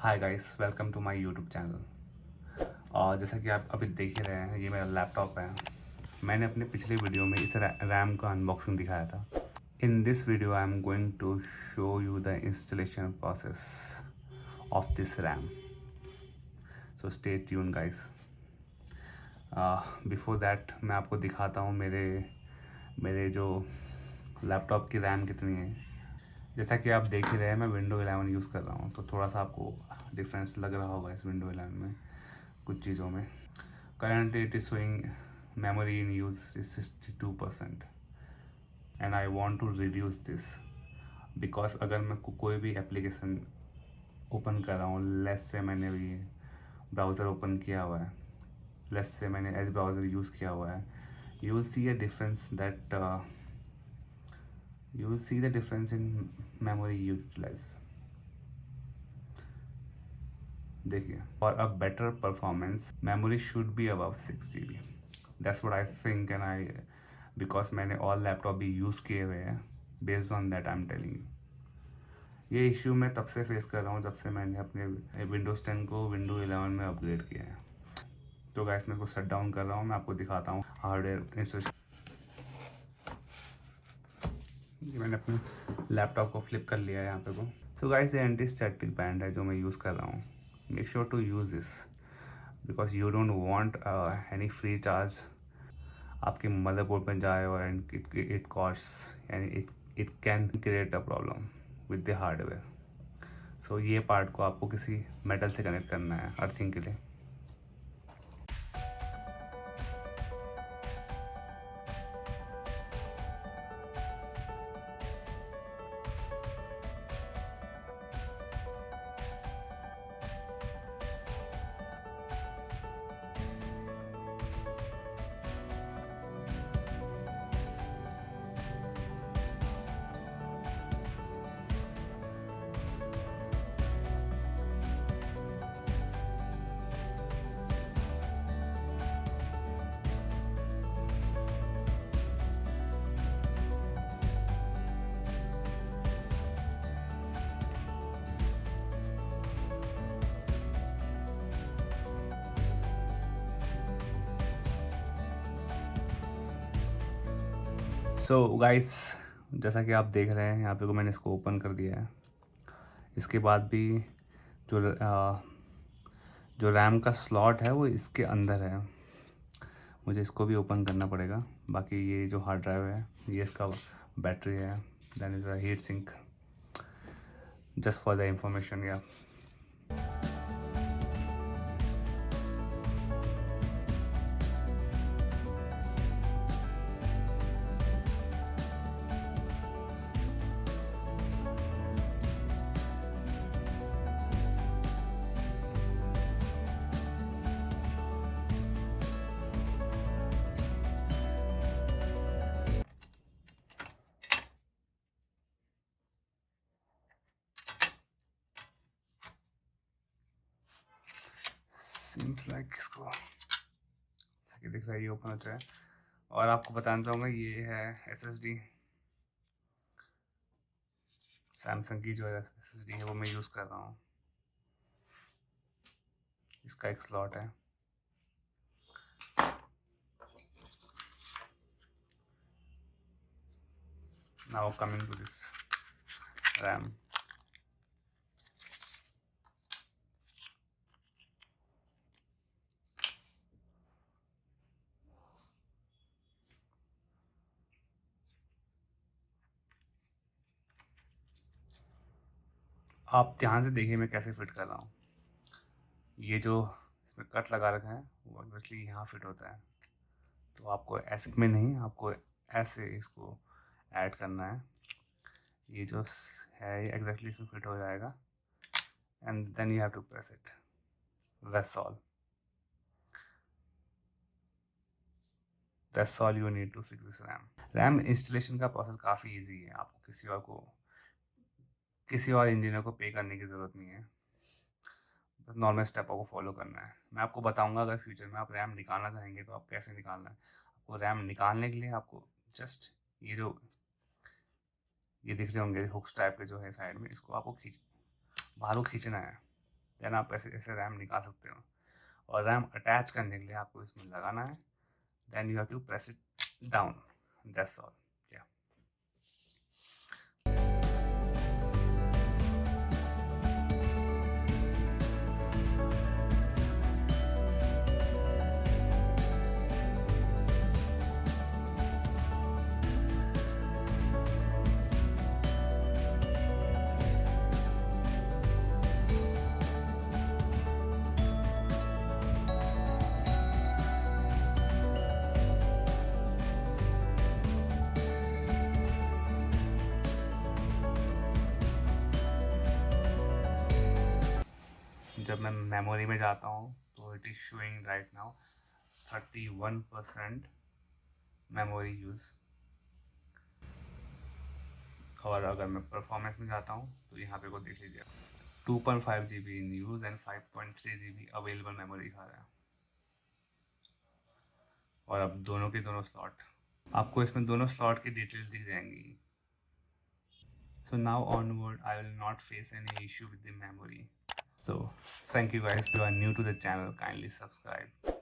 Hi guys, welcome to my YouTube channel. और जैसा कि आप अभी देख ही रहे हैं, ये मेरा लैपटॉप है। मैंने अपने पिछले वीडियो में इस रैम का अनबॉक्सिंग दिखाया था। In this video I am going to show you the installation process of this RAM. So stay tune guys. Before that मैं आपको दिखाता हूँ मेरे मेरे जो लैपटॉप की रैम कितनी है। जैसा कि आप देख ही रहे हैं, मैं विंडो 11 यूज़ कर रहा हूँ, तो थोड़ा सा आपको डिफरेंस लग रहा होगा इस विंडो 11 में कुछ चीज़ों में। Currently it is showing memory in use is 62% and I want to reduce this because अगर मैं कोई भी एप्लीकेशन ओपन कर रहा हूँ, लेस से मैंने भी ब्राउज़र ओपन किया हुआ है, लेस से मैंने एज ब्राउज़र यूज़ किया हुआ है, you will see a difference that you will see the difference in memory utilized. देखिए, for a better performance memory should be above 6 GB. That's what I think and I because मैंने all laptop भी use किए हुए हैं, based on that I am telling you. ये issue मैं तब से फेस कर रहा हूँ जब से मैंने अपने विंडोज़ 10 को विंडो 11 में अपग्रेड किया है। तो गाइस मैं इसको शट डाउन कर रहा हूँ, मैं आपको दिखाता हूँ हार्डवेयर इंस्टॉलेशन। मैंने अपने लैपटॉप को फ्लिप कर लिया है यहाँ पे को। सो गाइस ये एंटी स्टैटिक बैंड है जो मैं यूज़ कर रहा हूँ। Make sure to use this because you don't want any free charge आपके मदरबोर्ड में जाए और इट कॉस्ट यानी it can create a problem with the hardware. So ये पार्ट को आपको किसी मेटल से कनेक्ट करना है अर्थिंग के लिए। सो गाइस जैसा कि आप देख रहे हैं यहाँ पे को मैंने इसको ओपन कर दिया है। इसके बाद भी जो जो रैम का स्लॉट है वो इसके अंदर है, मुझे इसको भी ओपन करना पड़ेगा। बाकी ये जो हार्ड ड्राइव है ये इसका बैटरी है, than is a heat sink just for the information या। सीम्स लाइक इसको दिख रहा है ये ओपन हो जाए। और आपको बताना चाहूँगा ये है SSD, सैमसंग की जो SSD है वो मैं यूज़ कर रहा हूँ। इसका एक स्लॉट है। Now coming to this RAM. आप ध्यान से देखिए मैं कैसे फिट कर रहा हूँ। ये जो इसमें कट लगा रखा है वो एग्जैक्टली यहाँ फिट होता है, तो आपको ऐसे में नहीं, आपको ऐसे इसको ऐड करना है। ये जो है ये एग्जैक्टली इसमें फिट हो जाएगा and then you have to press it, that's all. That's all you need to fix this RAM. RAM installation का प्रोसेस काफ़ी इजी है, आपको किसी और इंजीनियर को पे करने की ज़रूरत नहीं है, बस नॉर्मल स्टेपों को फॉलो करना है। मैं आपको बताऊंगा अगर फ्यूचर में आप रैम निकालना चाहेंगे तो आप कैसे निकालना है। आपको रैम निकालने के लिए आपको जस्ट ये दिख रहे होंगे हुक्स टाइप के जो है साइड में, इसको आपको बाहर को खींचना है। देन आप ऐसे ऐसे रैम निकाल सकते हो। और रैम अटैच करने के लिए आपको इसमें लगाना है, then you have to press it down, that's all. या जब मैं मेमोरी में जाता हूँ तो it is showing right now 31% memory use. और अगर मैं परफॉर्मेंस में जाता हूँ तो यहाँ पे को देख लीजिए 2.5 GB in use and 5.3 GB available memory दिखा रहा है। और अब दोनों के दोनों स्लॉट, आपको इसमें दोनों स्लॉट की डिटेल्स दिख जाएंगी। So now onward I will not face any issue with the memory. So thank you guys. If you are new to the channel, kindly subscribe.